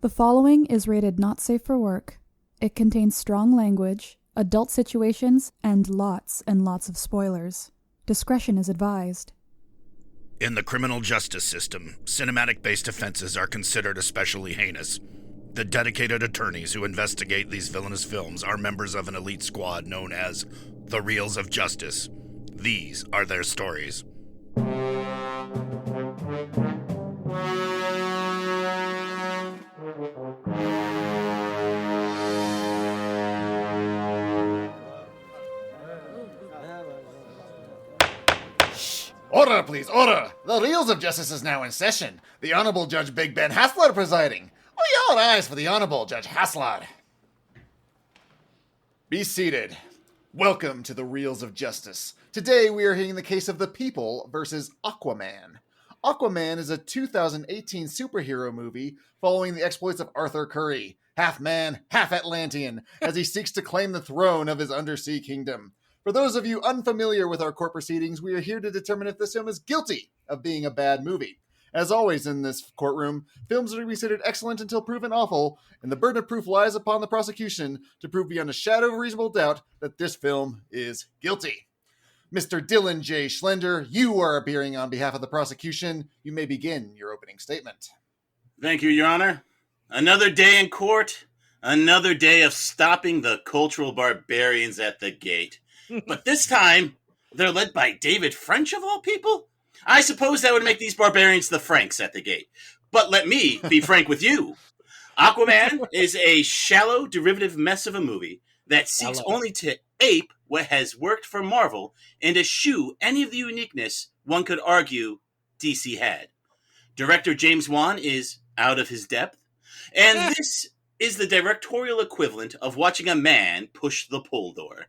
The following is rated not safe for work. It contains strong language, adult situations, and lots of spoilers. Discretion is advised. In the criminal justice system, cinematic-based offenses are considered especially heinous. The dedicated attorneys who investigate these villainous films are members of an elite squad known as the Reels of Justice. These are their stories. Order, please, order! The Reels of Justice is now in session. The Honorable Judge Big Ben Haslar presiding. All eyes for the Honorable Judge Haslar. Be seated. Welcome to the Reels of Justice. Today we are hearing the case of The People versus Aquaman. Aquaman is a 2018 superhero movie following the exploits of Arthur Curry, half man, half Atlantean, as he seeks to claim the throne of his undersea kingdom. For those of you unfamiliar with our court proceedings, we are here to determine if this film is guilty of being a bad movie. As always in this courtroom, films are considered excellent until proven awful, and the burden of proof lies upon the prosecution to prove beyond a shadow of reasonable doubt that this film is guilty. Mr. Dylan J. Schlender, you are appearing on behalf of the prosecution. You may begin your opening statement. Thank you, Your Honor. Another day in court, another day of stopping the cultural barbarians at the gate. But this time, they're led by David French, of all people? I suppose that would make these barbarians the Franks at the gate. But let me be frank with you. Aquaman is a shallow, derivative mess of a movie that seeks only to ape what has worked for Marvel and eschew any of the uniqueness one could argue DC had. Director James Wan is out of his depth, and this is the directorial equivalent of watching a man push the pull door.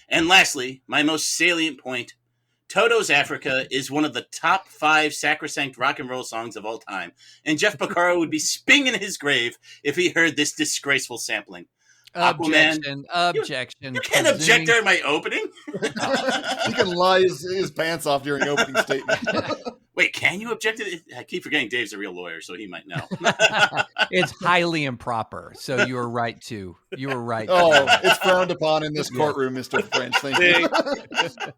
And lastly, my most salient point, Toto's Africa is one of the top 5 sacrosanct rock and roll songs of all time, and Jeff Porcaro would be spinning in his grave if he heard this disgraceful sampling. Objection. You can't object during my opening. He can lie his pants off during opening statement. Wait, can you object to it? I keep forgetting Dave's a real lawyer, so he might know. It's highly improper, so you were right to. You were right. Oh, it's frowned upon in this courtroom, Mr. French. Thank you.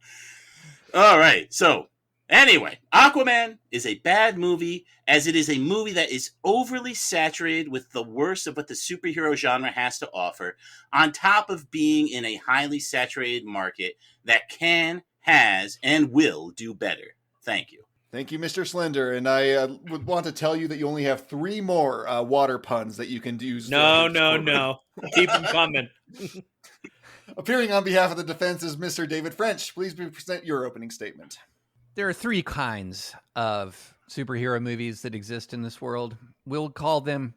All right, so anyway, Aquaman is a bad movie, as it is a movie that is overly saturated with the worst of what the superhero genre has to offer, on top of being in a highly saturated market that can, has, and will do better. Thank you. Thank you, Mr. Slender. And I would want to tell you that you only have 3 more water puns that you can use. No. Keep them coming. Appearing on behalf of the defense is Mr. David French. Please present your opening statement. There are 3 kinds of superhero movies that exist in this world. We'll call them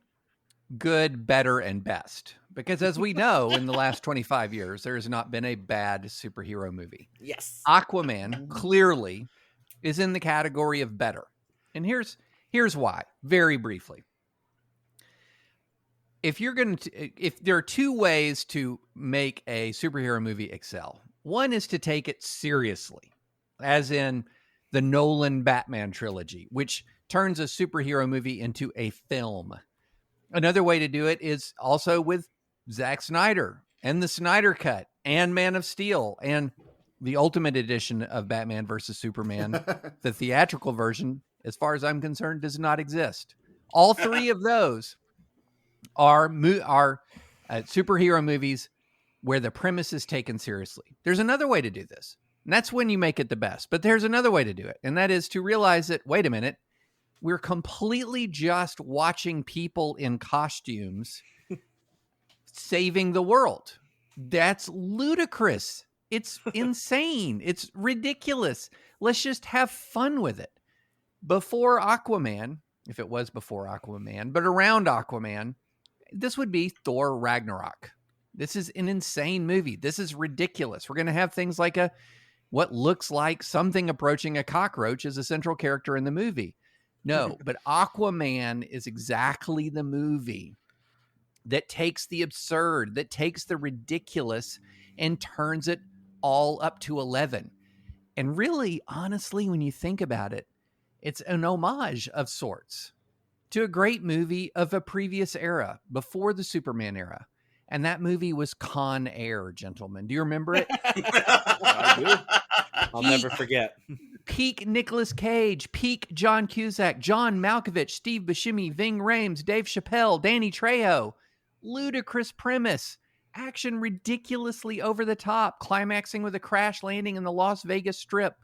good, better, and best. Because as we know, in the last 25 years, there has not been a bad superhero movie. Yes. Aquaman clearly is in the category of better. And here's why, very briefly. If there are 2 ways to make a superhero movie excel. One is to take it seriously, as in the Nolan Batman trilogy, which turns a superhero movie into a film. Another way to do it is also with Zack Snyder and the Snyder Cut and Man of Steel and the ultimate edition of Batman versus Superman. The theatrical version, as far as I'm concerned, does not exist. All 3 of those are superhero movies where the premise is taken seriously. There's another way to do this, and that's when you make it the best. But there's another way to do it, and that is to realize that, wait a minute, we're completely just watching people in costumes saving the world. That's ludicrous. It's insane. It's ridiculous. Let's just have fun with it. Before Aquaman, if it was before Aquaman, but around Aquaman, this would be Thor Ragnarok. This is an insane movie. This is ridiculous. We're going to have things like what looks like something approaching a cockroach as a central character in the movie. No, but Aquaman is exactly the movie that takes the absurd, that takes the ridiculous and turns it all up to 11. And really, honestly, when you think about it, it's an homage of sorts. to a great movie of a previous era, before the Superman era. And that movie was Con Air, gentlemen. Do you remember it? I do. I'll never forget. Peak Nicolas Cage, peak John Cusack, John Malkovich, Steve Buscemi, Ving Rhames, Dave Chappelle, Danny Trejo. Ludicrous premise. Action ridiculously over the top, climaxing with a crash landing in the Las Vegas Strip.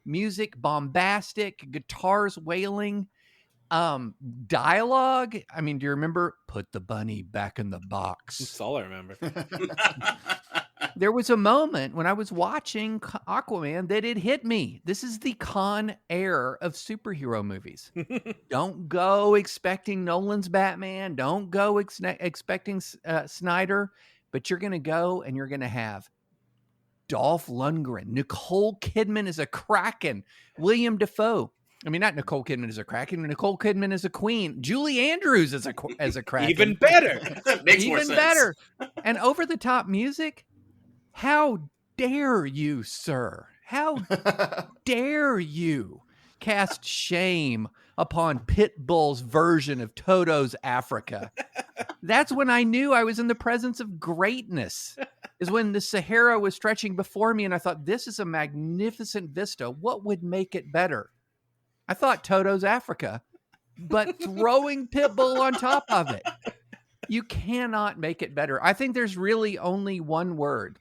Music bombastic, guitars wailing. Dialogue. I mean, do you remember? Put the bunny back in the box. That's all I remember. There was a moment when I was watching Aquaman that it hit me. This is the Con Air of superhero movies. Don't go expecting Nolan's Batman. Don't go expecting Snyder. But you're going to go and you're going to have Dolph Lundgren. Nicole Kidman is a Kraken. William Dafoe. I mean, not Nicole Kidman is a Kraken. Nicole Kidman is a queen. Julie Andrews is a Kraken. Even better. Makes more Even sense. better. And over-the-top music. How dare you, sir? How dare you cast shame upon Pitbull's version of Toto's Africa? That's when I knew I was in the presence of greatness, is when the Sahara was stretching before me and I thought, this is a magnificent vista. What would make it better? I thought Toto's Africa, but throwing Pitbull on top of it. You cannot make it better. I think there's really only one word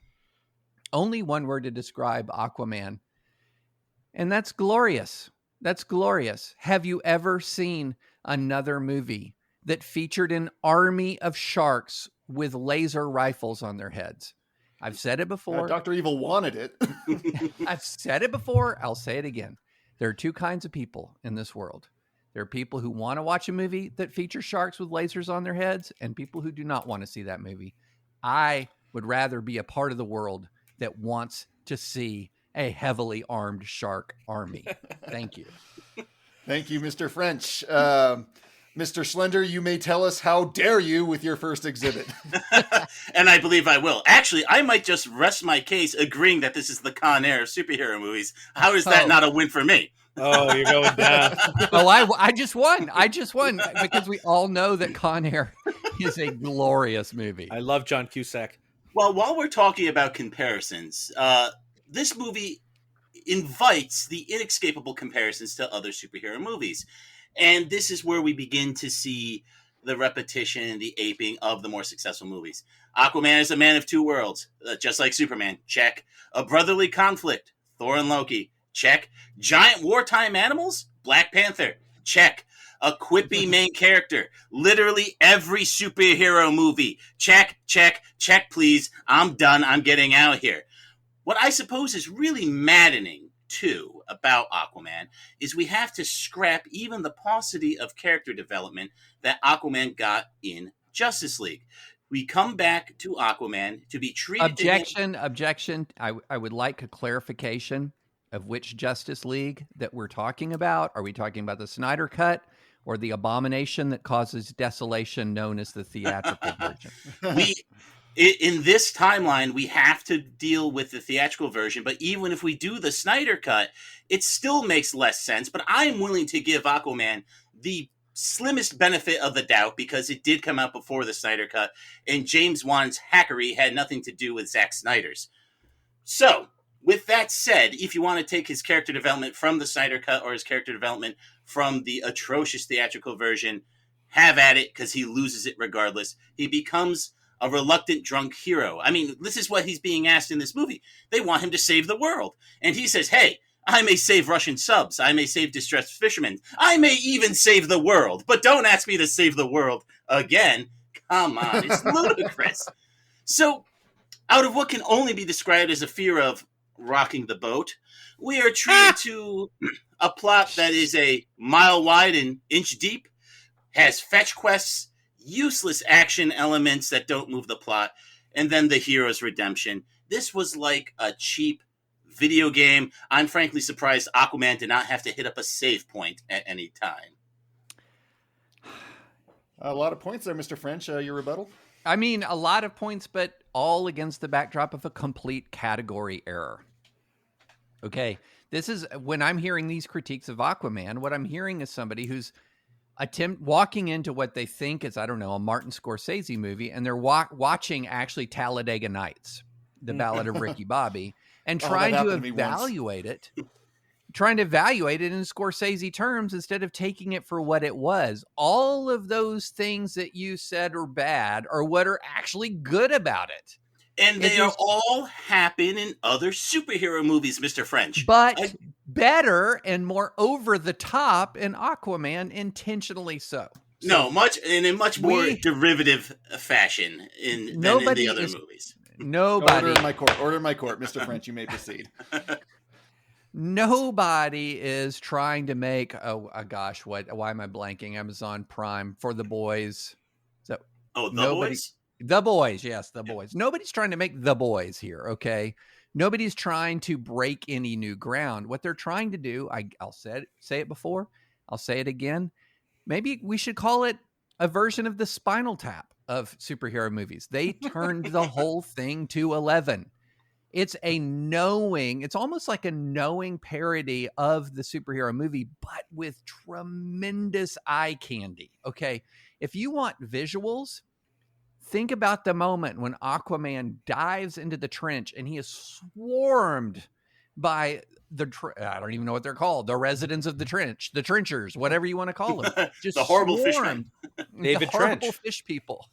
to describe Aquaman, and that's glorious. That's glorious. Have you ever seen another movie that featured an army of sharks with laser rifles on their heads? I've said it before. Dr. Evil wanted it. I've said it before. I'll say it again. There are two kinds of people in this world. There are people who want to watch a movie that features sharks with lasers on their heads and people who do not want to see that movie. I would rather be a part of the world that wants to see a heavily armed shark army. Thank you. Thank you, Mr. French. Mr. Schlender, you may tell us how dare you with your first exhibit. And I believe I will. Actually, I might just rest my case agreeing that this is the Con Air of superhero movies. How is that not a win for me? Oh, you're going down. Oh, I just won. I just won because we all know that Con Air is a glorious movie. I love John Cusack. Well, while we're talking about comparisons, this movie invites the inescapable comparisons to other superhero movies. And this is where we begin to see the repetition, the aping of the more successful movies. Aquaman is a man of two worlds, just like Superman. Check. A brotherly conflict. Thor and Loki. Check. Giant wartime animals. Black Panther. Check. A quippy main character. Literally every superhero movie. Check, check, check, please. I'm done. I'm getting out here. What I suppose is really maddening, too, about Aquaman is we have to scrap even the paucity of character development that Aquaman got in Justice League. We come back to Aquaman to be treated... Objection. I would like a clarification of which Justice League that we're talking about. Are we talking about the Snyder Cut or the abomination that causes desolation known as the theatrical version? In this timeline, we have to deal with the theatrical version, but even if we do the Snyder Cut, it still makes less sense. But I'm willing to give Aquaman the slimmest benefit of the doubt because it did come out before the Snyder Cut, and James Wan's hackery had nothing to do with Zack Snyder's. So, with that said, if you want to take his character development from the Snyder Cut or his character development from the atrocious theatrical version, have at it, because he loses it regardless. He becomes a reluctant drunk hero. I mean, this is what he's being asked in this movie. They want him to save the world. And he says, hey, I may save Russian subs. I may save distressed fishermen. I may even save the world. But don't ask me to save the world again. Come on, it's ludicrous. So, out of what can only be described as a fear of rocking the boat, we are treated to a plot that is a mile wide and inch deep, has fetch quests, useless action elements that don't move the plot, and then the hero's redemption. This was like a cheap video game. I'm frankly surprised Aquaman did not have to hit up a save point at any time. A lot of points there, Mr. French. Your rebuttal? I mean, a lot of points, but all against the backdrop of a complete category error. Okay, this is when I'm hearing these critiques of Aquaman, what I'm hearing is somebody who's walking into what they think is, I don't know, a Martin Scorsese movie, and they're watching actually Talladega Nights, the Ballad of Ricky Bobby, and trying to evaluate it in Scorsese terms instead of taking it for what it was. All of those things that you said are bad are what are actually good about it. And they all happen in other superhero movies, Mr. French. But better and more over the top in Aquaman, intentionally so. No, in a much more derivative fashion than in the other movies. Nobody. Order in my court. Mr. French, you may proceed. Nobody is trying to make, why am I blanking? Amazon Prime for The Boys. Boys? The Boys, yes, The Boys. Nobody's trying to make The Boys here, okay? Nobody's trying to break any new ground. What they're trying to do, I'll say it before, I'll say it again. Maybe we should call it a version of the Spinal Tap of superhero movies. They turned the whole thing to 11. It's almost like a knowing parody of the superhero movie, but with tremendous eye candy, okay? If you want visuals, think about the moment when Aquaman dives into the trench and he is swarmed by I don't even know what they're called, the residents of the trench, the trenchers, whatever you want to call them. Just the horrible fishmen. David Trench. Horrible fish people.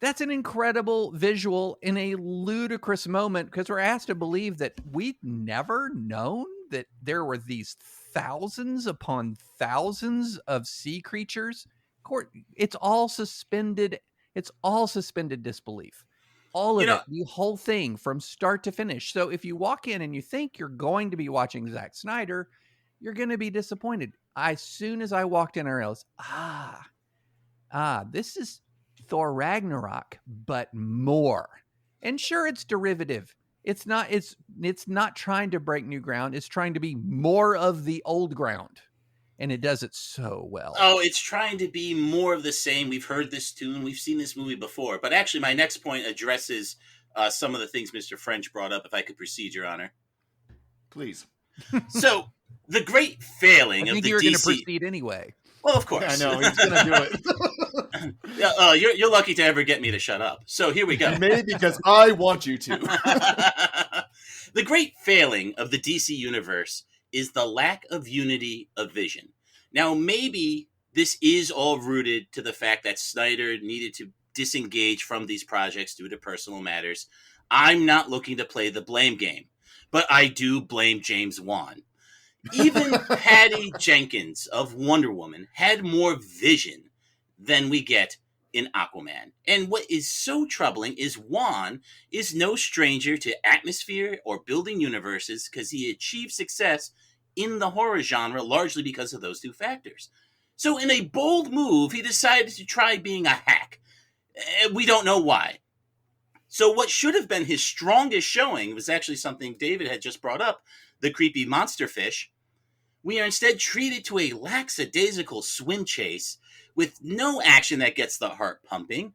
That's an incredible visual in a ludicrous moment, because we're asked to believe that we'd never known that there were these thousands upon thousands of sea creatures. It's all suspended disbelief. All of it, the whole thing from start to finish. So if you walk in and you think you're going to be watching Zack Snyder, you're going to be disappointed. As soon as I walked in, I realized, this is Thor Ragnarok, but more. And sure, it's derivative. It's not trying to break new ground. It's trying to be more of the old ground. And it does it so well. Oh, it's trying to be more of the same. We've heard this tune. We've seen this movie before. But actually, my next point addresses some of the things Mr. French brought up, if I could proceed, Your Honor. Please. So, the great failing of the DC... you were going to proceed anyway. Well, of course. Yeah, I know. He's going to do it. You're lucky to ever get me to shut up. So, here we go. Maybe because I want you to. The great failing of the DC universe is the lack of unity of vision. Now, maybe this is all rooted to the fact that Snyder needed to disengage from these projects due to personal matters. I'm not looking to play the blame game, but I do blame James Wan. Even Patty Jenkins of Wonder Woman had more vision than we get in Aquaman. And what is so troubling is Wan is no stranger to atmosphere or building universes, because he achieved success in the horror genre largely because of those two factors. So in a bold move, he decided to try being a hack. We don't know why. So what should have been his strongest showing was actually something David had just brought up, the creepy monster fish. We are instead treated to a lackadaisical swim chase with no action that gets the heart pumping,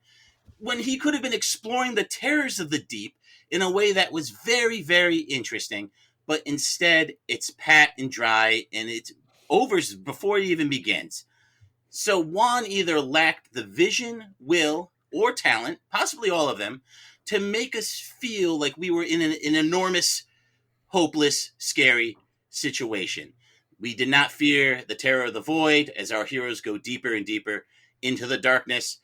when he could have been exploring the terrors of the deep in a way that was very, very interesting. But instead, it's pat and dry, and it's over before it even begins. So Wan either lacked the vision, will, or talent, possibly all of them, to make us feel like we were in an enormous, hopeless, scary situation. We did not fear the terror of the void as our heroes go deeper and deeper into the darkness.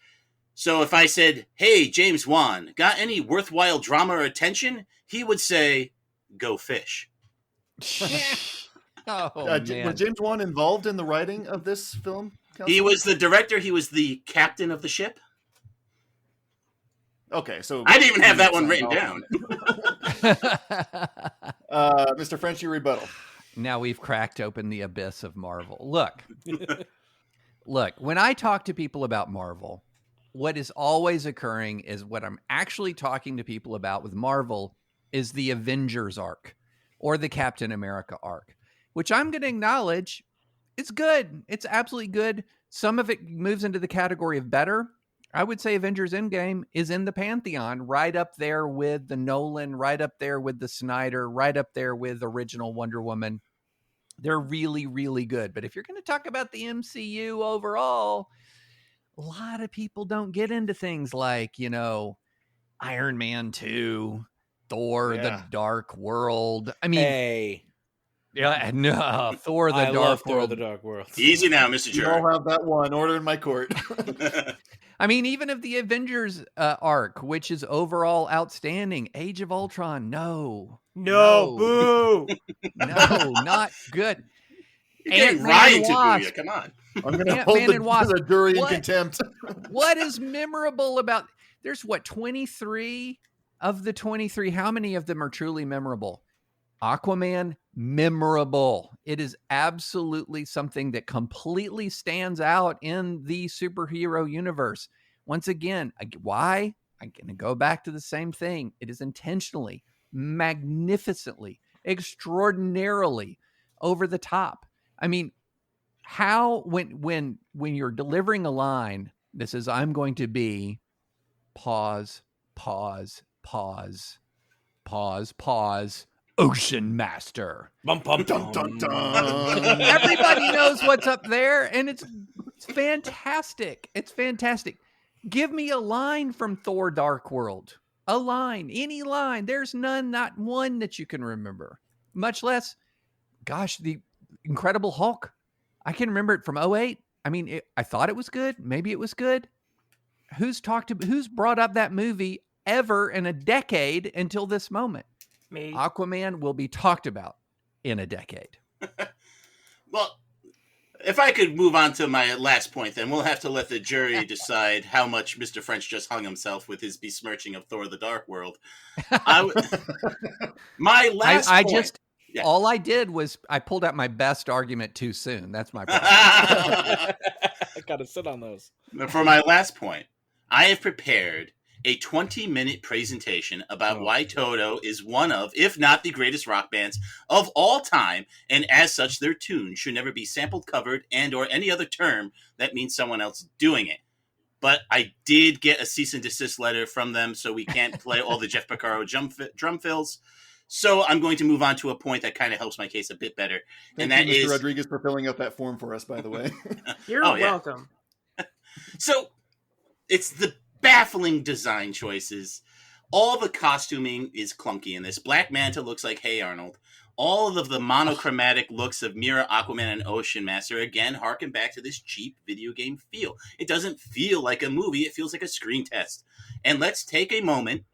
So if I said, hey, James Wan, got any worthwhile drama or attention? He would say, go fish. Was James Wan involved in the writing of this film? Counselor? He was the director. He was the captain of the ship. Okay, so I didn't even have that one written down. Mr. French, your rebuttal. Now we've cracked open the abyss of Marvel. Look, when I talk to people about Marvel, what is always occurring is what I'm actually talking to people about with Marvel is the Avengers arc or the Captain America arc, which I'm going to acknowledge it's good. It's absolutely good. Some of it moves into the category of better. I would say Avengers Endgame is in the pantheon, right up there with the Nolan, right up there with the Snyder, right up there with original Wonder Woman. They're really, really good. But if you're going to talk about the MCU overall, a lot of people don't get into things like, Iron Man 2, Thor, The Dark World. I mean, Hey, yeah, no, Thor, I The love Dark Thor: World. The Dark World. Easy now, Mr. You Jury. all have that one. Order in my court. I mean, even of the Avengers arc, which is overall outstanding, Age of Ultron, no, Boo. no, not good. You're getting Ant-Man Ryan and to boo Wasp. you. Come on. I'm going to Ant-Man hold and Wasp. the jury in What? contempt. What is memorable about? There's 23 of the 23. How many of them are truly memorable? Aquaman, memorable. It is absolutely something that completely stands out in the superhero universe. Once again, why? I'm going to go back to the same thing. It is intentionally, magnificently, extraordinarily over the top. I mean, how when you're delivering a line that says, I'm going to be pause, Ocean Master. Bum, bum, Dun, dun, dun. Everybody knows what's up there, and it's fantastic. It's fantastic. Give me a line from Thor Dark World. A line, any line. There's none, not one that you can remember. Much less, gosh, the Incredible Hulk. I can remember it from 2008. I mean, I thought it was good. Maybe it was good. Who's brought up that movie ever in a decade until this moment? Me. Aquaman will be talked about in a decade. Well, if I could move on to my last point, then we'll have to let the jury decide how much Mr. French just hung himself with his besmirching of Thor: The Dark World. My last point. Yeah. All I did was I pulled out my best argument too soon. That's my problem. I gotta sit on those. For my last point, I have prepared a 20-minute presentation about why Toto is one of, if not the greatest rock bands of all time, and as such, their tunes should never be sampled, covered, and or any other term that means someone else doing it. But I did get a cease and desist letter from them, so we can't play all the Jeff Porcaro drum fills. So I'm going to move on to a point that kind of helps my case a bit better. Thank you, Mr. Rodriguez, for filling out that form for us, by the way. You're welcome. So it's the baffling design choices. All the costuming is clunky in this. Black Manta looks like Hey Arnold. All of the monochromatic looks of Mira, Aquaman, and Ocean Master again harken back to this cheap video game feel. It doesn't feel like a movie. It feels like a screen test. And let's take a moment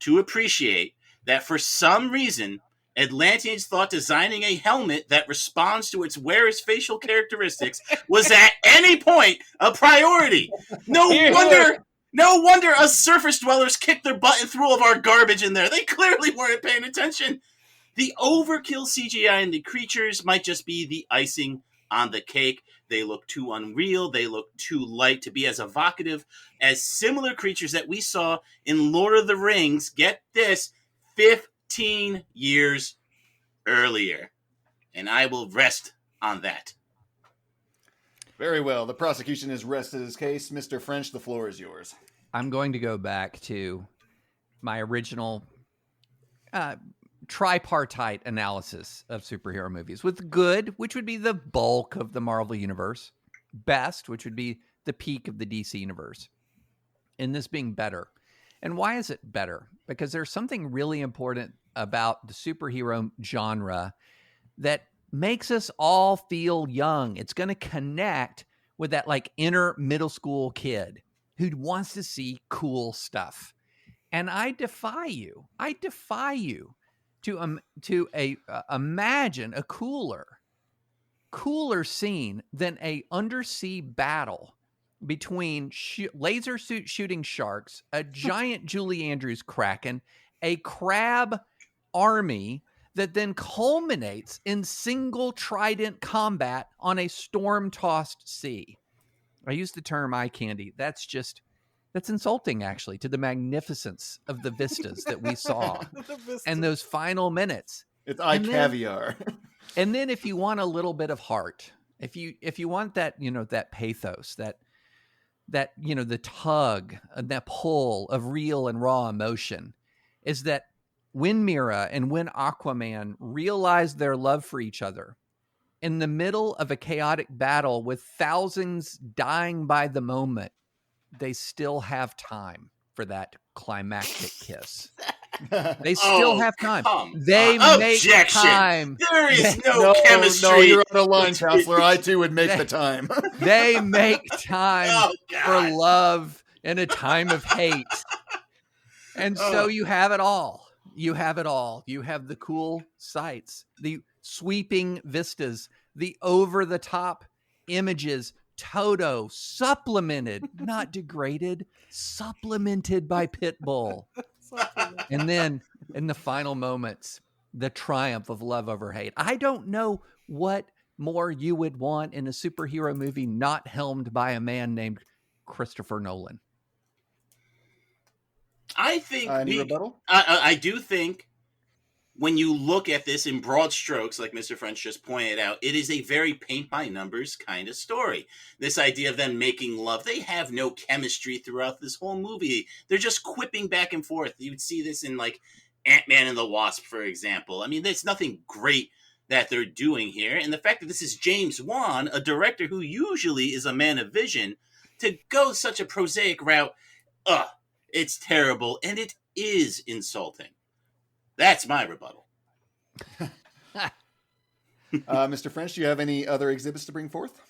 to appreciate that for some reason, Atlanteans thought designing a helmet that responds to its wearer's facial characteristics was at any point a priority. No wonder us surface dwellers kicked their butt and threw all of our garbage in there. They clearly weren't paying attention. The overkill CGI in the creatures might just be the icing on the cake. They look too unreal. They look too light to be as evocative as similar creatures that we saw in Lord of the Rings. Get this, 15 years earlier. And I will rest on that. Very well. The prosecution has rested his case. Mr. French, the floor is yours. I'm going to go back to my original tripartite analysis of superhero movies, with good, which would be the bulk of the Marvel universe, best, which would be the peak of the DC universe, and this being better. And why is it better? Because there's something really important about the superhero genre that makes us all feel young. It's going to connect with that like inner middle school kid who wants to see cool stuff. And I defy you to imagine a cooler scene than a undersea battle between laser suit shooting sharks, a giant Julie Andrews kraken, a crab army that then culminates in single trident combat on a storm-tossed sea. I use the term eye candy. That's insulting, actually, to the magnificence of the vistas that we saw and those final minutes. It's eye caviar. And then if you want a little bit of heart, if you want that, that pathos, that the tug and that pull of real and raw emotion, is that when Mira and when Aquaman realize their love for each other, in the middle of a chaotic battle with thousands dying by the moment, they still have time for that climactic kiss. They still have time. They make Objection. time. There is no No, chemistry. you're out of line, Counselor. I too would make the time. They make time Oh, for God. love in a time of hate. And so you have it all. You have it all. You have the cool sights, the sweeping vistas, the over-the-top images, Toto supplemented, not degraded, supplemented by Pitbull. And then in the final moments, the triumph of love over hate. I don't know what more you would want in a superhero movie not helmed by a man named Christopher Nolan. I think Any rebuttal? I do think when you look at this in broad strokes, like Mr. French just pointed out, it is a very paint by numbers kind of story. This idea of them making love, they have no chemistry throughout this whole movie. They're just quipping back and forth. You would see this in like Ant-Man and the Wasp, for example. I mean, there's nothing great that they're doing here. And the fact that this is James Wan, a director who usually is a man of vision, to go such a prosaic route, it's terrible, and it is insulting. That's my rebuttal. Mr. French, do you have any other exhibits to bring forth?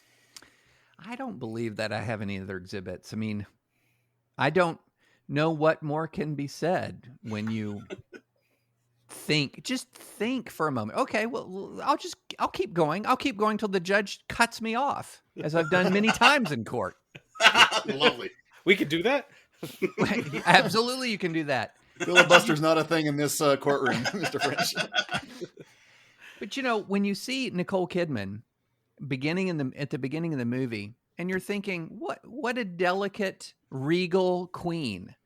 I don't believe that I have any other exhibits. I mean, I don't know what more can be said when you just think for a moment. Okay, well, I'll keep going. I'll keep going till the judge cuts me off, as I've done many times in court. Lovely. We could do that. Absolutely, you can do that. Filibuster's not a thing in this courtroom, Mr. French. But you know, when you see Nicole Kidman at the beginning of the movie, and you're thinking, what a delicate, regal queen.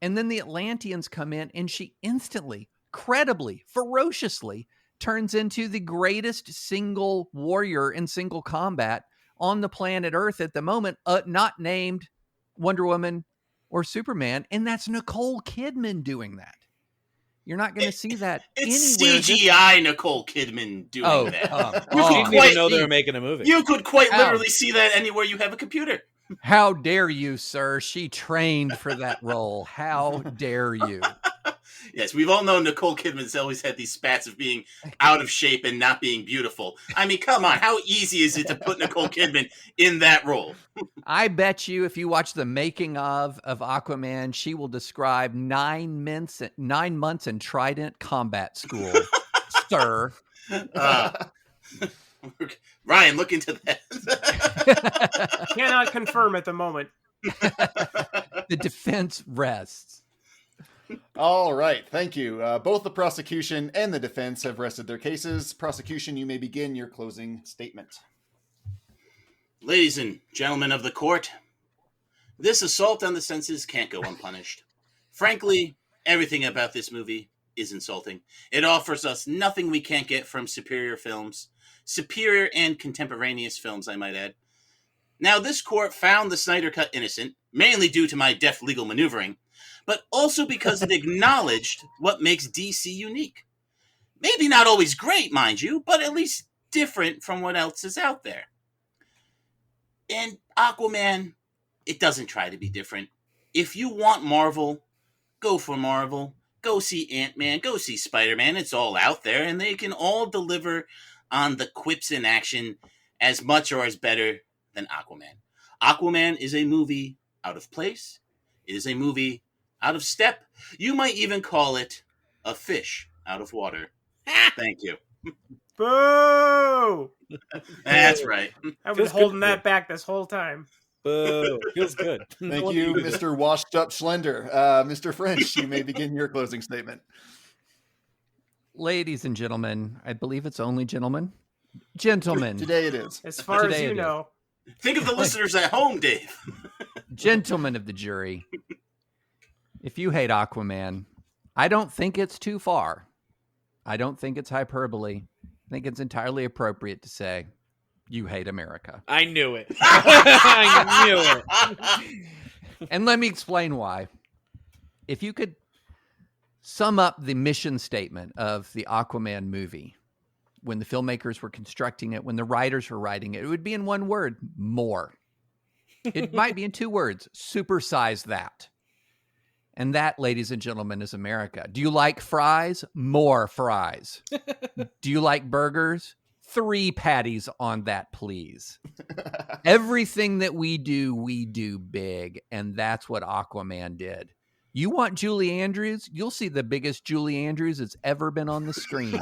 And then the Atlanteans come in, and she instantly, credibly, ferociously turns into the greatest single warrior in single combat on the planet Earth at the moment, not named Wonder Woman or Superman, and that's Nicole Kidman doing that. You're not going to see that It's anywhere. CGI Nicole Kidman doing that. You didn't even know they were making a movie. You could quite literally see that anywhere you have a computer. How dare you, sir? She trained for that role. How dare you? Yes, we've all known Nicole Kidman's always had these spats of being out of shape and not being beautiful. I mean, come on. How easy is it to put Nicole Kidman in that role? I bet you if you watch the making of Aquaman, she will describe 9 months in Trident Combat School, sir. Ryan, look into that. Cannot confirm at the moment. The defense rests. All right, thank you. Both the prosecution and the defense have rested their cases. Prosecution, you may begin your closing statement. Ladies and gentlemen of the court, this assault on the senses can't go unpunished. Frankly, everything about this movie is insulting. It offers us nothing we can't get from superior films. Superior and contemporaneous films, I might add. Now, this court found the Snyder Cut innocent, mainly due to my deft legal maneuvering, but also because it acknowledged what makes DC unique. Maybe not always great, mind you, but at least different from what else is out there. And Aquaman, it doesn't try to be different. If you want Marvel, go for Marvel. Go see Ant-Man, go see Spider-Man. It's all out there, and they can all deliver on the quips in action as much or as better than Aquaman. Aquaman is a movie out of place. It is a movie out of step. You might even call it a fish out of water. Thank you. Boo! That's right. I've been holding that back this whole time. Boo. Feels good. Thank you, Mr. Washed Up Schlender. Mr. French, you may begin your closing statement. Ladies and gentlemen, I believe it's only gentlemen. Gentlemen. Today it is. As far as Today you it know. Think of the listeners at home, Dave. Gentlemen of the jury. If you hate Aquaman, I don't think it's too far. I don't think it's hyperbole. I think it's entirely appropriate to say you hate America. I knew it. I knew it. And let me explain why. If you could sum up the mission statement of the Aquaman movie, when the filmmakers were constructing it, when the writers were writing it, it would be in one word: more. It might be in 2 words: supersize that. And that, ladies and gentlemen, is America. Do you like fries? More fries. Do you like burgers? 3 patties on that, please. Everything that we do big. And that's what Aquaman did. You want Julie Andrews? You'll see the biggest Julie Andrews that's ever been on the screen.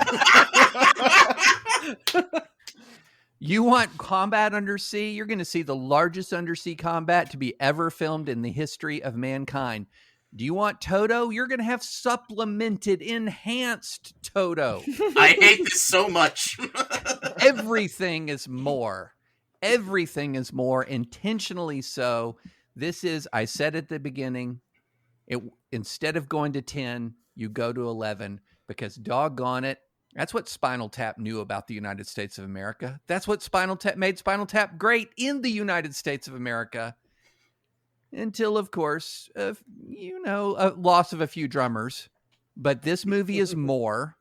You want combat undersea? You're going to see the largest undersea combat to be ever filmed in the history of mankind. Do you want Toto? You're going to have supplemented, enhanced Toto. I hate this so much. Everything is more. Everything is more, intentionally so. This is, I said at the beginning, instead of going to 10, you go to 11, because doggone it, that's what Spinal Tap knew about the United States of America. That's what made Spinal Tap great in the United States of America. Until, of course, a loss of a few drummers. But this movie is more.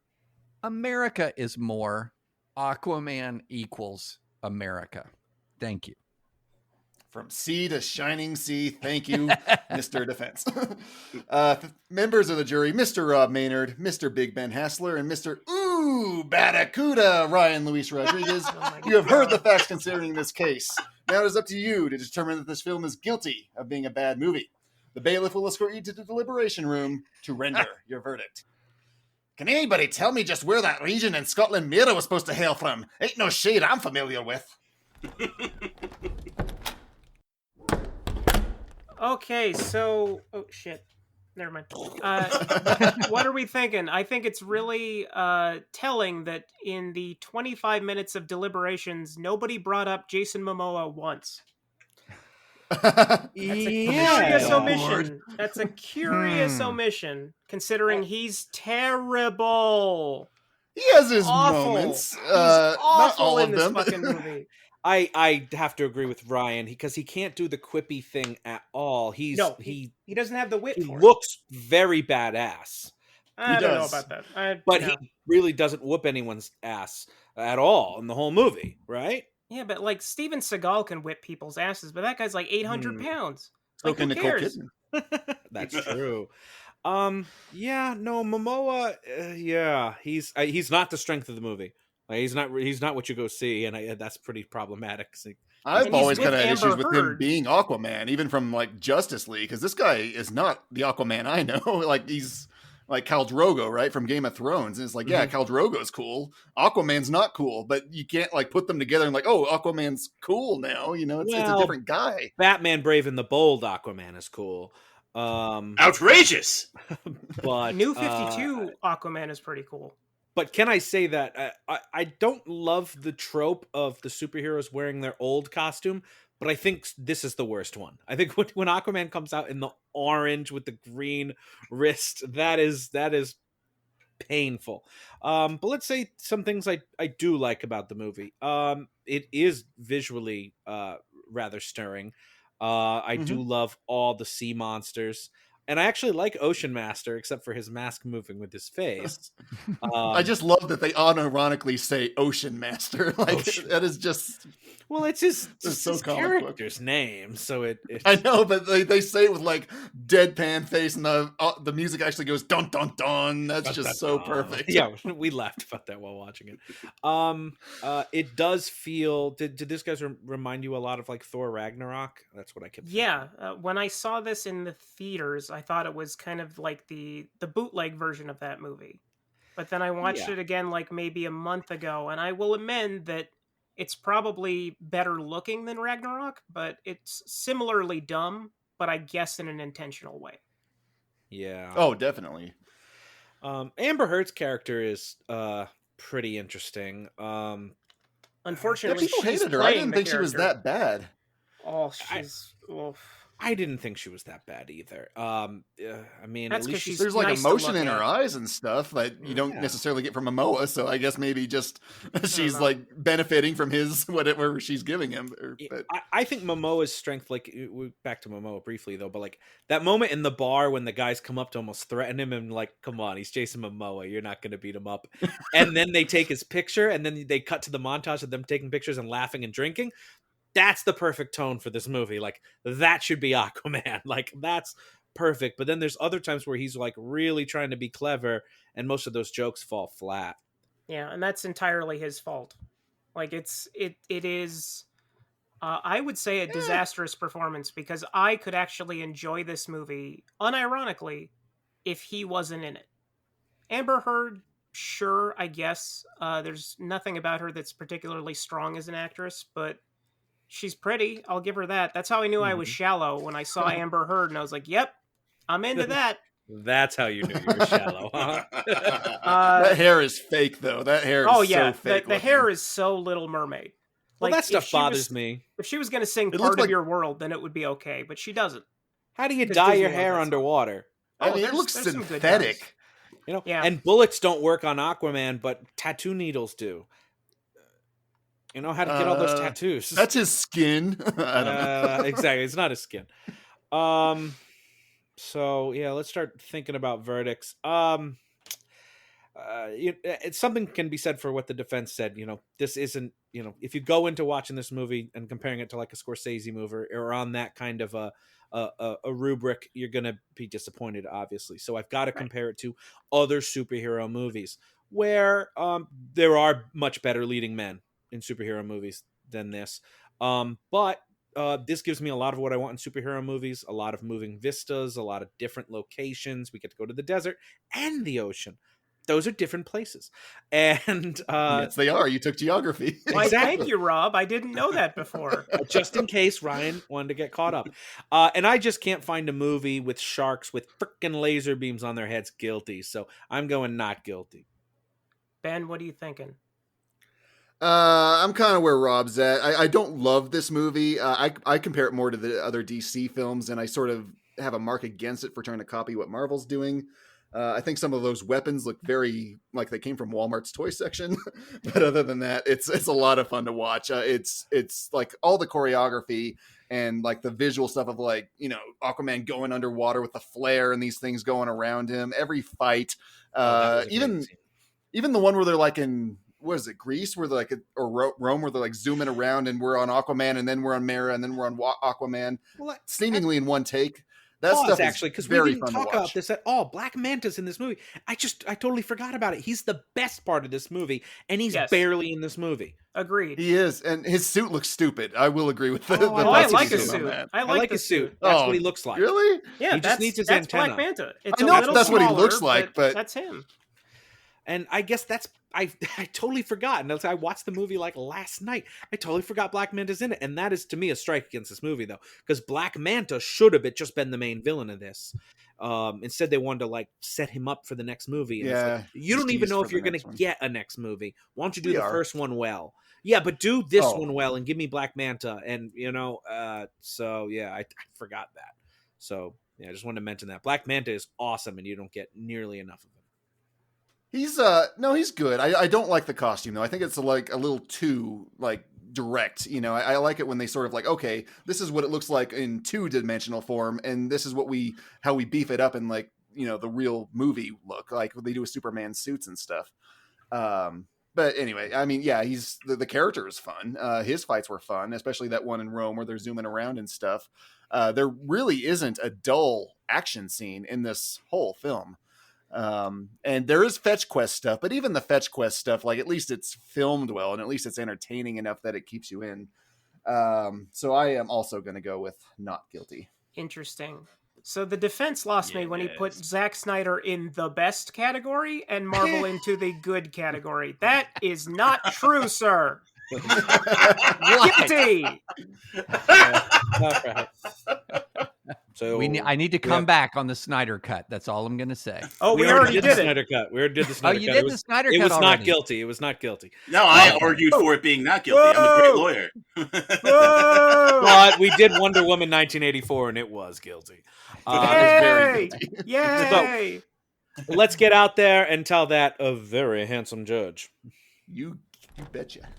America is more. Aquaman equals America. Thank you. From sea to shining sea, thank you, Mr. Defense. Members of the jury, Mr. Robb Maynard, Mr. Big Ben Haslar, and Mr. Baracuda Ryan Luis Rodriguez. You have heard the facts concerning this case. Now it is up to you to determine that this film is guilty of being a bad movie. The bailiff will escort you to the deliberation room to render your verdict. Can anybody tell me just where that region in Scotland Mira was supposed to hail from? Ain't no shade I'm familiar with. Okay, so oh shit, never mind. What are we thinking? I think it's really telling that in the 25 minutes of deliberations, nobody brought up Jason Momoa once. That's a curious omission. That's a curious omission, considering he's terrible. He has his Awful. moments. He's Not awful all in of this them. fucking movie. I have to agree with Ryan because he can't do the quippy thing at all. He doesn't have the wit he for it. looks very badass, I don't know does. about that. but he really doesn't whoop anyone's ass at all in the whole movie, right? Yeah, but like Steven Seagal can whip people's asses, but that guy's like 800 pounds. So Like, can who Nicole cares? Kidman. That's true. Momoa. He's not the strength of the movie. Like, he's not what you go see, and that's pretty problematic. I've And he's always with kind of had Amber issues with him Heard. being Aquaman, even from like Justice League, because this guy is not the Aquaman I know. Like he's like Khal Drogo, right, from Game of Thrones, and it's like, yeah, Khal Drogo's cool. Aquaman's not cool, but you can't like put them together and like, oh, Aquaman's cool now. You know, it's a different guy. Batman Brave and the Bold Aquaman is cool. Outrageous. But New 52 Aquaman is pretty cool. But can I say that I don't love the trope of the superheroes wearing their old costume, but I think this is the worst one. I think when Aquaman comes out in the orange with the green wrist, that is painful. But let's say some things I do like about the movie. It is visually rather stirring. I do love all the sea monsters. And I actually like Ocean Master, except for his mask moving with his face. I just love that they unironically say Ocean Master. Like that is just. Well, it's his so his comic book. character's name, so it. I know, but they say it with like deadpan face, and the music actually goes dun dun dun. That's just so perfect. Yeah, we laughed about that while watching it. It does feel. Did this guys remind you a lot of like Thor Ragnarok? That's what I kept. Yeah, when I saw this in the theaters, I thought it was kind of like the bootleg version of that movie. But then I watched it again like maybe a month ago, and I will amend that it's probably better looking than Ragnarok, but it's similarly dumb, but I guess in an intentional way. Yeah. Oh, definitely. Amber Heard's character is pretty interesting. Unfortunately, People she's hated her. I playing didn't the think she was character. that bad. Oh, she's. I didn't think she was that bad either. I mean, That's at least 'cause she's There's like nice to emotion look in her at. eyes and stuff that you don't Yeah. necessarily get from Momoa. So I guess maybe just she's know. like benefiting from his whatever she's giving him. But I think Momoa's strength, like back to Momoa briefly though, but like that moment in the bar when the guys come up to almost threaten him and like, come on, he's Jason Momoa, you're not going to beat him up. And then they take his picture and then they cut to the montage of them taking pictures and laughing and drinking. That's the perfect tone for this movie. Like that should be Aquaman. Like that's perfect. But then there's other times where he's like really trying to be clever and most of those jokes fall flat. Yeah, and that's entirely his fault. Like it is I would say a disastrous performance, because I could actually enjoy this movie unironically if he wasn't in it. Amber Heard, sure, I guess. There's nothing about her that's particularly strong as an actress, but she's pretty. I'll give her that. That's how I knew I was shallow, when I saw Amber Heard, and I was like, yep, I'm into that. That's how you knew you were shallow, huh? that hair is fake, though. That hair is so fake. The hair is so Little Mermaid. Well, Like, that stuff if she bothers was- me. If she was going to sing It Part looks of like- Your World, then it would be okay, but she doesn't. How do you Because dye Disney your loves hair that song. underwater? I mean, it there's- looks there's some good synthetic. dyes. You know, Yeah. and bullets don't work on Aquaman, but tattoo needles do. You know how to get all those tattoos. That's his skin. I don't know. Exactly. It's not his skin. So yeah, let's start thinking about verdicts. Something can be said for what the defense said. You know, this isn't, you know, if you go into watching this movie and comparing it to like a Scorsese movie or on that kind of a rubric, you're gonna be disappointed, obviously. So I've got to compare it to other superhero movies where there are much better leading men in superhero movies than this. But this gives me a lot of what I want in superhero movies, a lot of moving vistas, a lot of different locations. We get to go to the desert and the ocean. Those are different places. And Yes, they are. You took geography. Why, Exactly. thank you, Rob. I didn't know that before. just in case Ryan wanted to get caught up. And I just can't find a movie with sharks with frickin' laser beams on their heads guilty. So I'm going not guilty. Ben, what are you thinking? I'm kind of where Rob's at. I don't love this movie. I compare it more to the other DC films, and I sort of have a mark against it for trying to copy what Marvel's doing. I think some of those weapons look very like they came from Walmart's toy section, but other than that, it's a lot of fun to watch. It's like all the choreography and like the visual stuff of like, you know, Aquaman going underwater with the flare and these things going around him. Every fight, That was a great even scene. the one where they're like in, what is it, Greece, where they're like, or Rome, where they're like zooming around and we're on Aquaman and then we're on Mera and then we're on Aquaman, Well, seemingly in one take. That Pause, stuff is actually, because we very didn't fun talk to about watch. this at all. Black Manta's in this movie. I totally forgot about it. He's the best part of this movie, and he's Yes. barely in this movie. Agreed. He is, and his suit looks stupid. I will agree with the. Oh, the Oh, I best like suit his on suit. that. I I like the his suit. That's Oh, what he looks like. Really? Yeah, He just that's, needs his that's Black antenna. Manta. It's I know a little that's what he smaller, looks like, but- that's him. And I guess that's I totally forgot. And I watched the movie like last night. I totally forgot Black Manta's in it, and that is to me a strike against this movie, though, because Black Manta should have just been the main villain of this. Instead, they wanted to like set him up for the next movie. And it's Yeah, like, you don't just even tease know for if the you're going next to one. get a next movie. Why don't you do We the are. first one well? Yeah, but do this Oh. one well and give me Black Manta. And you know, so yeah, I forgot that. So yeah, I just wanted to mention that Black Manta is awesome, and you don't get nearly enough of him. He's no, he's good. I don't like the costume though. I think it's like a little too like direct. You know, I like it when they sort of like, okay, this is what it looks like in 2-dimensional form, and this is how we beef it up in like, you know, the real movie look, like what they do with Superman suits and stuff. But anyway, I mean, yeah, he's the character is fun. His fights were fun, especially that one in Rome where they're zooming around and stuff. There really isn't a dull action scene in this whole film. And there is fetch quest stuff, but even the fetch quest stuff, like at least it's filmed well and at least it's entertaining enough that it keeps you in. So I am also going to go with not guilty. Interesting. So the defense lost me when he put Yes. Zack Snyder in the best category and Marvel into the good category. That is not true, sir. Guilty. All right. So I need to come back on the Snyder cut. That's all I'm going to say. Oh, we did already did the it. Snyder cut. We already did the Snyder cut. You did the Snyder cut It was already. not guilty. It was not guilty. No, I argued for it being not guilty. I'm a great lawyer. But we did Wonder Woman 1984, and it was guilty. It was very guilty. Yay! So, let's get out there and tell that a very handsome judge. You betcha.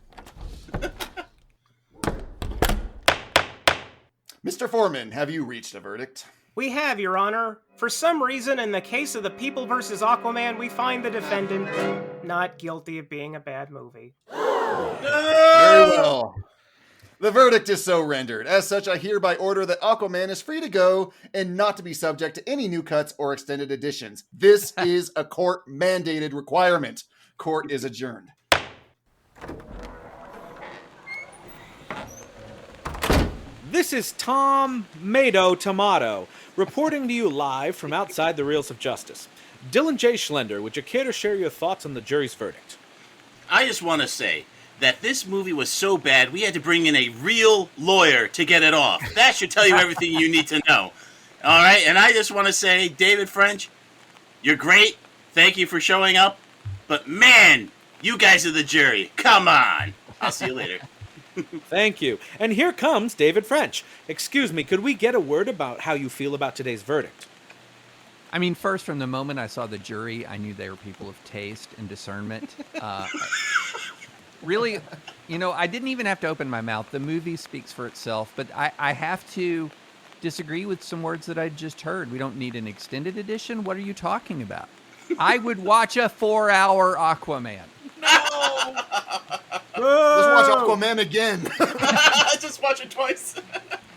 Mr. Foreman, have you reached a verdict? We have, Your Honor. For some reason, in the case of The People vs. Aquaman, we find the defendant not guilty of being a bad movie. Very well. The verdict is so rendered. As such, I hereby order that Aquaman is free to go and not to be subject to any new cuts or extended editions. This is a court-mandated requirement. Court is adjourned. This is Tom Mado Tomato, reporting to you live from outside the Reels of Justice. Dylan J. Schlender, would you care to share your thoughts on the jury's verdict? I just want to say that this movie was so bad, we had to bring in a real lawyer to get it off. That should tell you everything you need to know. All right, and I just want to say, David French, you're great. Thank you for showing up. But man, you guys are the jury. Come on. I'll see you later. Thank you. And here comes David French. Excuse me, could we get a word about how you feel about today's verdict? I mean, first, from the moment I saw the jury, I knew they were people of taste and discernment. Really, I didn't even have to open my mouth. The movie speaks for itself, but I have to disagree with some words that I just heard. We don't need an extended edition. What are you talking about? I would watch a 4-hour Aquaman. No! Let's watch Aquaman again. Just watch it twice.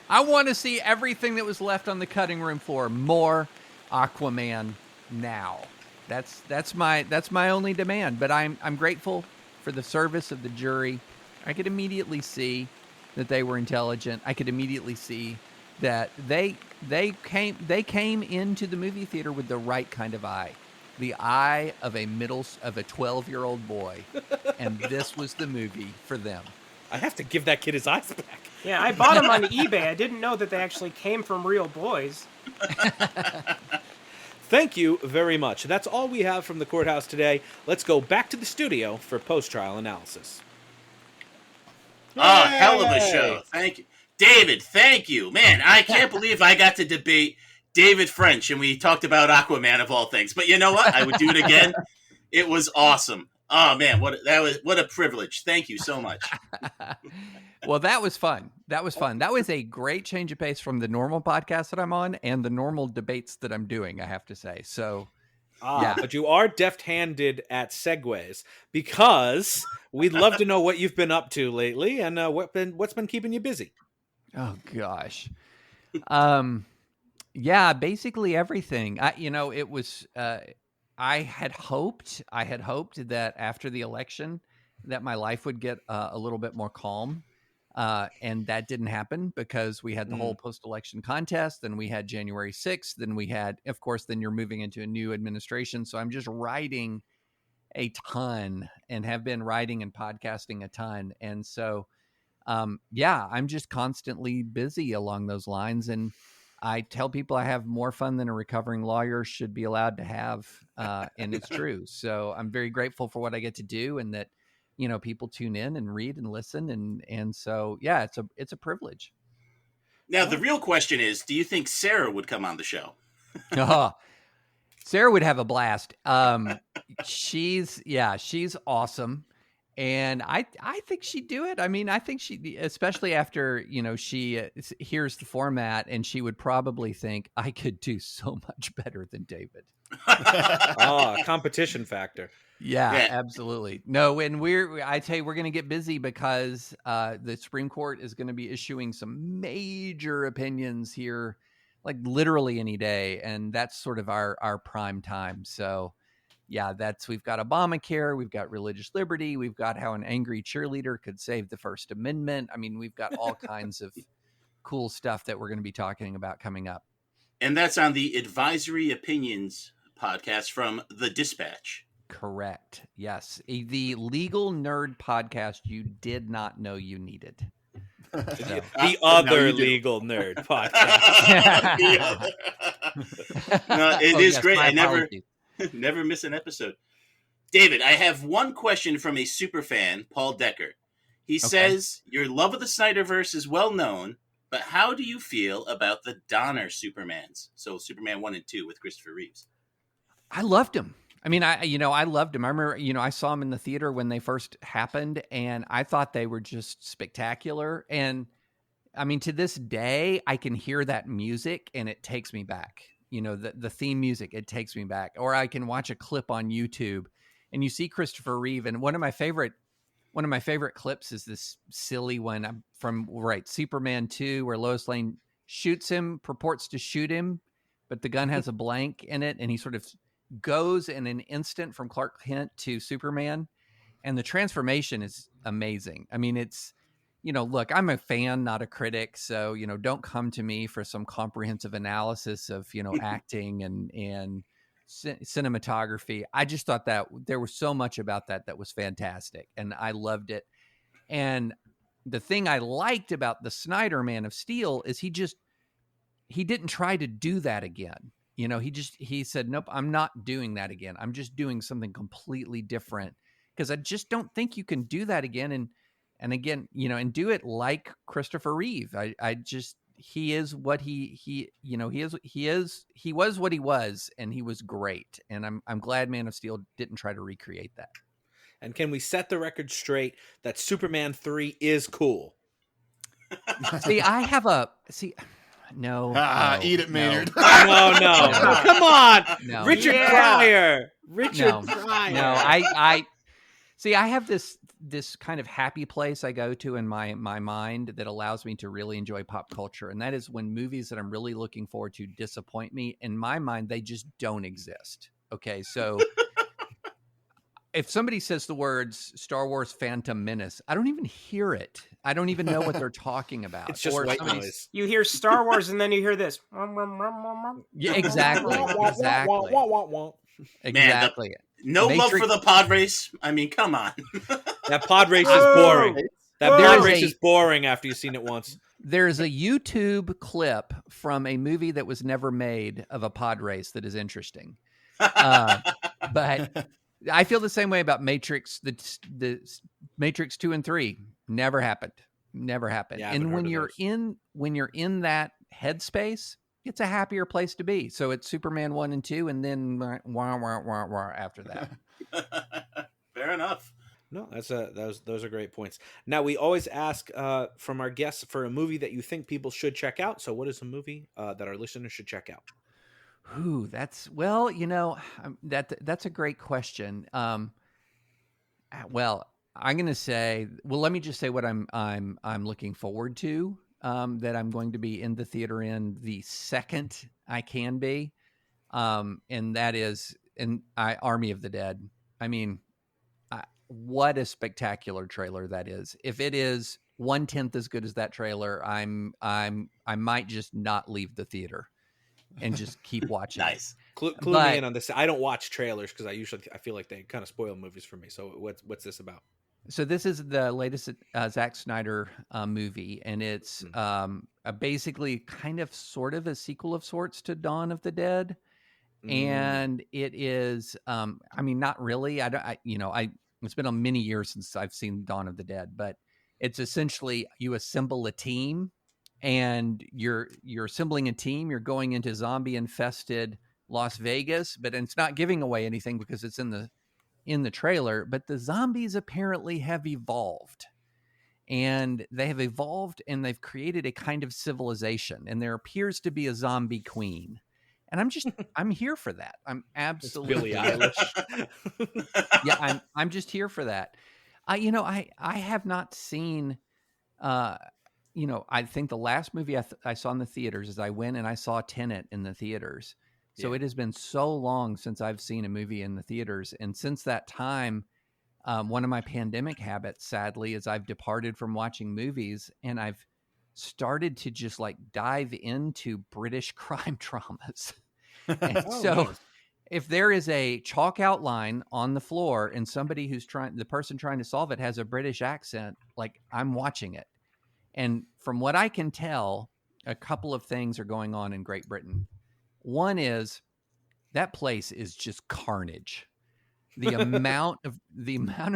I want to see everything that was left on the cutting room floor. More Aquaman now. That's my only demand. But I'm grateful for the service of the jury. I could immediately see that they were intelligent. I could immediately see that they came into the movie theater with the right kind of eye. The eye of a 12-year-old boy, and this was the movie for them. I have to give that kid his eyes back. Yeah, I bought them on eBay. I didn't know that they actually came from real boys. Thank you very much. That's all we have from the courthouse today. Let's go back to the studio for post-trial analysis. Oh, hell of a show. Thank you. David, thank you. Man, I can't believe I got to debate David French, and we talked about Aquaman of all things. But you know what? I would do it again. It was awesome. Oh man, what a privilege. Thank you so much. Well, that was fun. That was a great change of pace from the normal podcast that I'm on and the normal debates that I'm doing, I have to say. So yeah. But you are deft-handed at segues, because we'd love to know what you've been up to lately and what's been keeping you busy. Oh gosh. Yeah, basically everything. It was. I had hoped that after the election, that my life would get a little bit more calm, and that didn't happen because we had the whole post-election contest. Then we had January 6th. Then we had, of course, then you're moving into a new administration. So I'm just writing a ton and have been writing and podcasting a ton, and so I'm just constantly busy along those lines. And I tell people I have more fun than a recovering lawyer should be allowed to have, and it's true. So I'm very grateful for what I get to do, and that, people tune in and read and listen, and so yeah, it's a privilege. Now the real question is, do you think Sarah would come on the show? Sarah would have a blast. She's awesome. And I think she'd do it. I mean, I think she, especially after, she hears the format, and she would probably think I could do so much better than David. Competition factor. Yeah, absolutely. No, and I tell you, we're going to get busy because the Supreme Court is going to be issuing some major opinions here, like literally any day. And that's sort of our prime time. So yeah, we've got Obamacare, we've got religious liberty, we've got how an angry cheerleader could save the First Amendment. I mean, we've got all kinds of cool stuff that we're going to be talking about coming up. And that's on the Advisory Opinions podcast from The Dispatch. Correct. Yes. The legal nerd podcast you did not know you needed. The other legal nerd podcast. No, it is great. my I never apologies. never miss an episode. David, I have one question from a super fan, Paul Decker. He says, your love of the Snyderverse is well known, but how do you feel about the Donner Supermans? So Superman 1 and 2 with Christopher Reeves. I loved him. I mean, I loved him. I remember, I saw him in the theater when they first happened, and I thought they were just spectacular. And I mean, to this day, I can hear that music and it takes me back. The theme music, it takes me back. Or I can watch a clip on YouTube and you see Christopher Reeve. And one of my favorite clips is this silly one from Superman 2, where Lois Lane shoots him, purports to shoot him, but the gun has a blank in it, and he sort of goes in an instant from Clark Kent to Superman, and the transformation is amazing. I mean, it's, look, I'm a fan, not a critic, so don't come to me for some comprehensive analysis of acting and cinematography. I just thought that there was so much about that was fantastic, and I loved it. And the thing I liked about the Snyder Man of Steel is he didn't try to do that again. He said, nope, I'm not doing that again. I'm just doing something completely different, because I just don't think you can do that again. And again, and do it like Christopher Reeve. He is what he was what he was, and he was great. And I'm glad Man of Steel didn't try to recreate that. And can we set the record straight that Superman 3 is cool? No. Eat it, Maynard. No. Come on. No. Richard Pryor. Pryor. I have this kind of happy place I go to in my mind that allows me to really enjoy pop culture. And that is when movies that I'm really looking forward to disappoint me. In my mind, they just don't exist. Okay. So if somebody says the words Star Wars Phantom Menace, I don't even hear it. I don't even know what they're talking about. It's just white noise. You hear Star Wars and then you hear this. Yeah, exactly. Exactly. No love for the pod race. I mean, come on. That pod race is boring. Is boring after you've seen it once. There's a YouTube clip from a movie that was never made of a pod race that is interesting. But I feel the same way about Matrix. The Matrix 2 and 3 never happened. Yeah, and when you're in that headspace, it's a happier place to be. So it's Superman 1 and 2, and then after that. Fair enough. No, those are great points. Now, we always ask from our guests for a movie that you think people should check out. So what is a movie that our listeners should check out? Ooh, that's a great question. Well, I'm going to say, let me just say what I'm looking forward to. That I'm going to be in the theater in the second I can be, and that is Army of the Dead. I mean, what a spectacular trailer that is! If it is 1/10 as good as that trailer, I might just not leave the theater and just keep watching. Nice. Clue me in on this. I don't watch trailers because I feel like they kind of spoil movies for me. So what's this about? So this is the latest Zack Snyder movie, and it's basically kind of sort of a sequel of sorts to Dawn of the Dead. And it is, I mean, not really. It's been many years since I've seen Dawn of the Dead, but it's essentially you assemble a team, and you're assembling a team. You're going into zombie infested Las Vegas, but it's not giving away anything because it's in the trailer. But the zombies apparently have evolved, and they've created a kind of civilization, and there appears to be a zombie queen. And I'm here for that. I'm absolutely Billie Eilish. Yeah, I'm just here for that. I have not seen, I think the last movie I saw in the theaters is I went and I saw Tenet in the theaters. So It has been so long since I've seen a movie in the theaters. And since that time, one of my pandemic habits, sadly, is I've departed from watching movies, and I've started to just dive into British crime dramas. And nice. If there is a chalk outline on the floor and somebody the person trying to solve it has a British accent, I'm watching it. And from what I can tell, a couple of things are going on in Great Britain. One is that place is just carnage. The amount of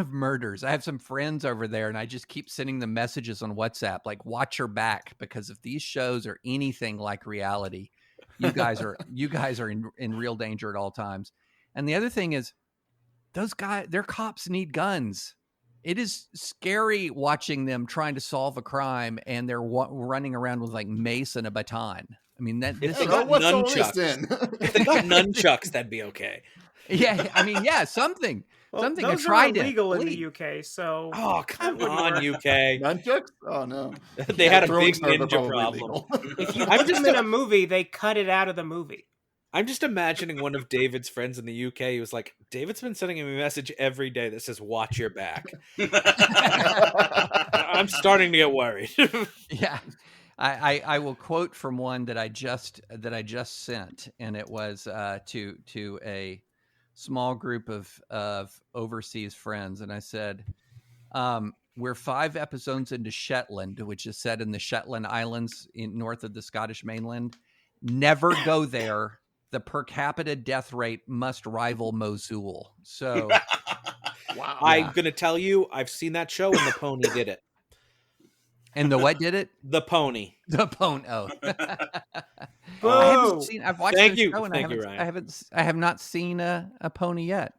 murders. I have some friends over there, and I just keep sending them messages on WhatsApp, like, watch your back, because if these shows are anything like reality, you guys are in real danger at all times. And the other thing is, those guys, their cops need guns. It is scary watching them trying to solve a crime, and they're running around with like mace and a baton. I mean, If they got nunchucks, if they got nunchucks, that'd be okay. Yeah, I mean, yeah, something. Well, something. Those are illegal in the UK, so oh come on, UK nunchucks. Oh no, they had a big ninja problem. If you put them in a movie, they cut it out of the movie. I'm just imagining one of David's friends in the UK. He was like, David's been sending me a message every day that says, watch your back. I'm starting to get worried. Yeah. I will quote from one that I just sent, and it was to a small group of overseas friends. And I said, we're 5 episodes into Shetland, which is set in the Shetland Islands north of the Scottish mainland. Never go there. The per capita death rate must rival Mosul. So, wow. I'm going to tell you, I've seen that show, and the pony did it. And the what did it? The pony. The pony. Oh. I've watched Thank the you. show, and Thank you, Ryan. I have not seen a pony yet.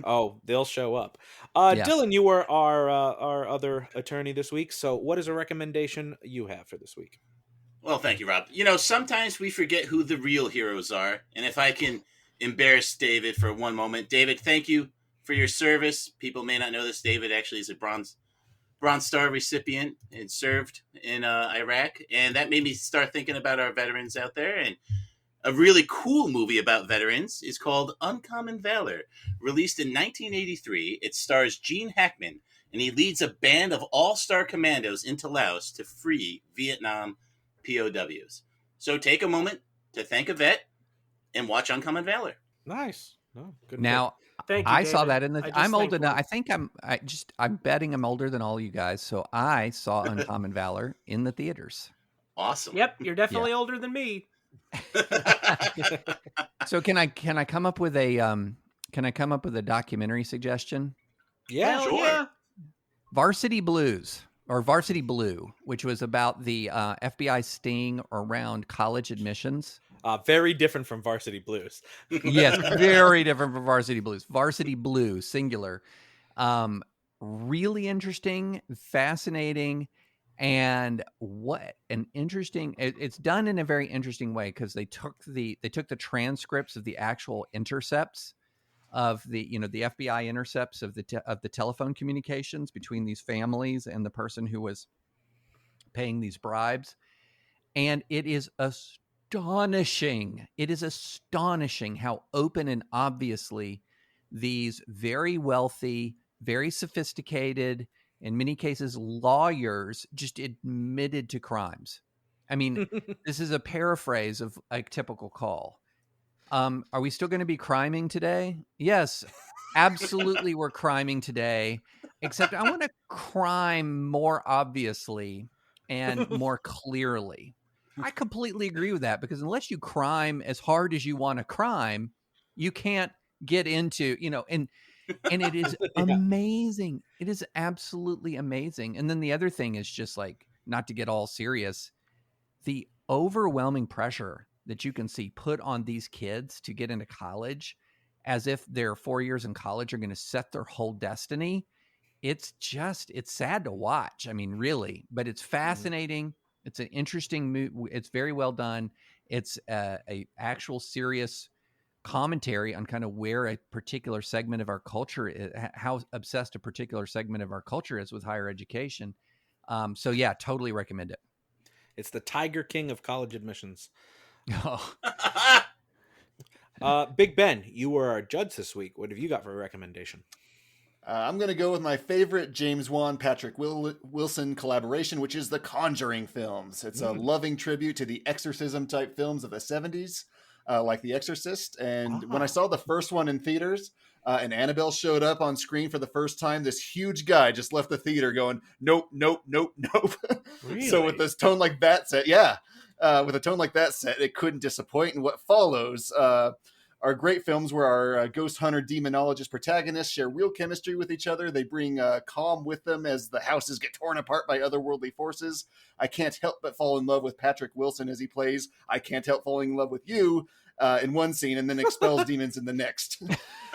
Oh, they'll show up. Yeah. Dylan, you were our other attorney this week. So what is a recommendation you have for this week? Well, thank you, Rob. You know, sometimes we forget who the real heroes are. And if I can embarrass David for one moment. David, thank you for your service. People may not know this. David actually is a Bronze Star recipient and served in Iraq. And that made me start thinking about our veterans out there. And a really cool movie about veterans is called Uncommon Valor. Released in 1983, it stars Gene Hackman, and he leads a band of all-star commandos into Laos to free Vietnam POWs. So take a moment to thank a vet and watch Uncommon Valor. Nice. Oh, good. Now, Thank you, I saw David. that in the. I'm old enough. I think I'm betting I'm older than all you guys. So I saw Uncommon Valor in the theaters. Awesome. Yep, you're definitely older than me. So can I come up with a documentary suggestion? Yeah, Hell sure. yeah. Varsity Blues, or Varsity Blue, which was about the FBI sting around college admissions. Very different from Varsity Blues. Yes, very different from Varsity Blues. Varsity Blue, singular. Really interesting, fascinating, and what an interesting. It's done in a very interesting way because they took the transcripts of the actual intercepts of the FBI intercepts of the telephone communications between these families and the person who was paying these bribes, and it is astonishing. It is astonishing how open and obviously these very wealthy, very sophisticated, in many cases lawyers, just admitted to crimes. I mean, this is a paraphrase of a typical call. Are we still going to be criming today? Yes, absolutely. We're criming today, except I want to crime more obviously and more clearly. I completely agree with that, because unless you crime as hard as you want to crime, you can't get into, and it is amazing. It is absolutely amazing. And then the other thing is just like, not to get all serious, the overwhelming pressure that you can see put on these kids to get into college, as if their 4 years in college are going to set their whole destiny. It's sad to watch. I mean, really, but it's fascinating. It's an interesting movie. It's very well done. It's a actual serious commentary on kind of where a particular segment of our culture is, how obsessed a particular segment of our culture is with higher education. So yeah, totally recommend it. It's the Tiger King of college admissions. Oh. Big Ben, you were our judge this week. What have you got for a recommendation? I'm going to go with my favorite James Wan, Patrick Wilson collaboration, which is the Conjuring films. It's a loving tribute to the exorcism type films of the 70s. like The Exorcist. And when I saw the first one in theaters, and Annabelle showed up on screen for the first time, this huge guy just left the theater going, nope, nope, nope, nope. Really? So with this tone like that set, with a tone like that set, it couldn't disappoint. And what follows are great films where our ghost hunter demonologist protagonists share real chemistry with each other. They bring calm with them as the houses get torn apart by otherworldly forces. I can't help but fall in love with Patrick Wilson as he plays I Can't Help Falling in Love with You in one scene and then expels demons in the next.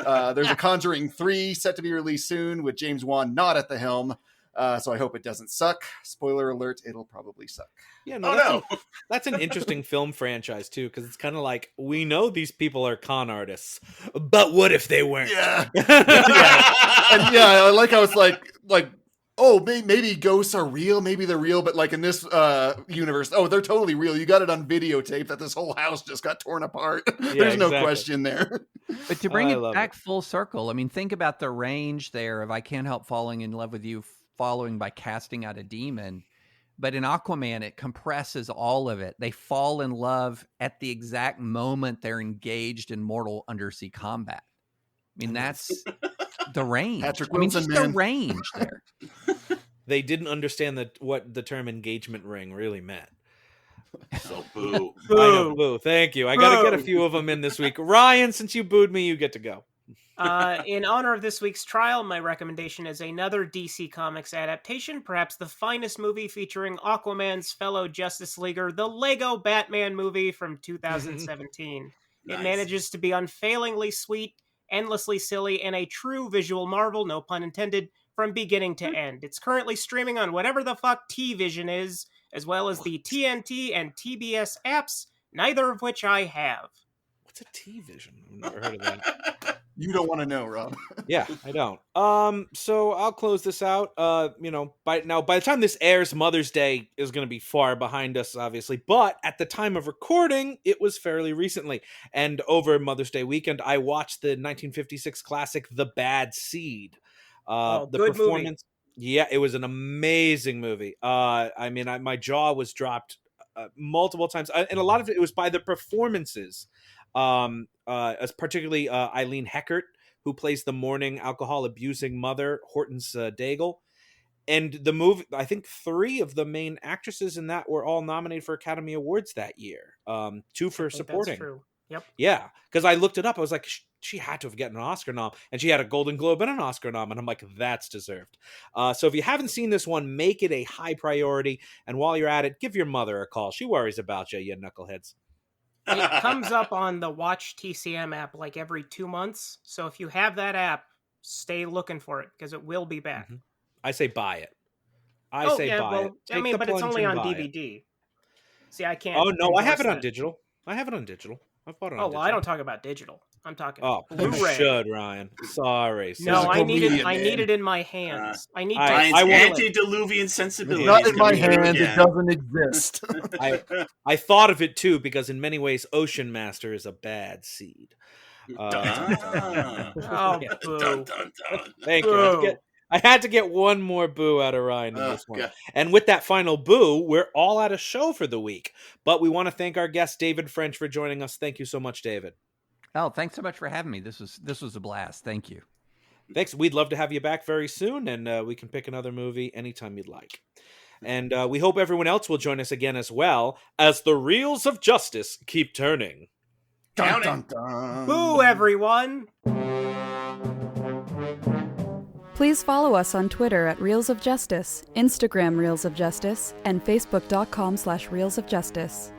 There's a Conjuring 3 set to be released soon with James Wan not at the helm. So I hope it doesn't suck. Spoiler alert, it'll probably suck. Yeah, no, that's an interesting film franchise too, because it's kind of like, we know these people are con artists, but what if they weren't? Yeah. And I like how it's like, oh, maybe ghosts are real, maybe they're real, but like in this universe, oh, they're totally real. You got it on videotape that this whole house just got torn apart. There's no question there. But to bring it back full circle, I mean, think about the range there of I Can't Help Falling in Love with You, following by casting out a demon. But in Aquaman, it compresses all of it. They fall in love at the exact moment they're engaged in mortal undersea combat. I mean, that's the range. Patrick Wilson, the range there. They didn't understand what the term engagement ring really meant. So boo. I know, boo. Thank you. I got to get a few of them in this week. Ryan, since you booed me, you get to go. In honor of this week's trial, my recommendation is another DC Comics adaptation, perhaps the finest movie featuring Aquaman's fellow Justice Leaguer, the Lego Batman movie from 2017. Nice. It manages to be unfailingly sweet, endlessly silly, and a true visual marvel, no pun intended, from beginning to end. It's currently streaming on whatever the fuck T-Vision is, as well as the TNT and TBS apps, neither of which I have. What's a T-Vision? I've never heard of that. You don't want to know, Rob. Yeah, I don't. So I'll close this out. By the time this airs, Mother's Day is going to be far behind us, obviously. But at the time of recording, it was fairly recently. And over Mother's Day weekend, I watched the 1956 classic, The Bad Seed. The good performance. Movie. Yeah, it was an amazing movie. My jaw was dropped multiple times, and a lot of it was by the performances. As particularly Eileen Heckert, who plays the mourning alcohol abusing mother, Hortense Daigle. And the movie, I think 3 of the main actresses in that were all nominated for Academy Awards that year. 2 for supporting. That's true. Yep. Yeah, because I looked it up. I was like, she had to have gotten an Oscar nom, and she had a Golden Globe and an Oscar nom, and I'm like, that's deserved. So if you haven't seen this one, make it a high priority, and while you're at it, give your mother a call. She worries about you knuckleheads. It comes up on the Watch TCM app like every 2 months. So if you have that app, stay looking for it because it will be back. Mm-hmm. I say buy it. Buy it. But it's only on DVD. See, I can't. Oh, no, I have it on digital. I've bought it on digital. I don't talk about digital. I'm talking Blu-ray. You should, Ryan. Sorry. No, I need it in my hands. I need antediluvian sensibility. Not in my hands. It doesn't exist. I thought of it too because in many ways, Ocean Master is a bad seed. Boo. Thank you. I had to get one more boo out of Ryan in this one. God. And with that final boo, we're all out of show for the week. But we want to thank our guest, David French, for joining us. Thank you so much, David. Oh, thanks so much for having me. This was a blast. Thank you. Thanks. We'd love to have you back very soon, and we can pick another movie anytime you'd like. And we hope everyone else will join us again as well, as the reels of justice keep turning. Dun, dun, dun. Boo, everyone! Please follow us on Twitter at Reels of Justice, Instagram Reels of Justice, and Facebook.com/Reels of Justice.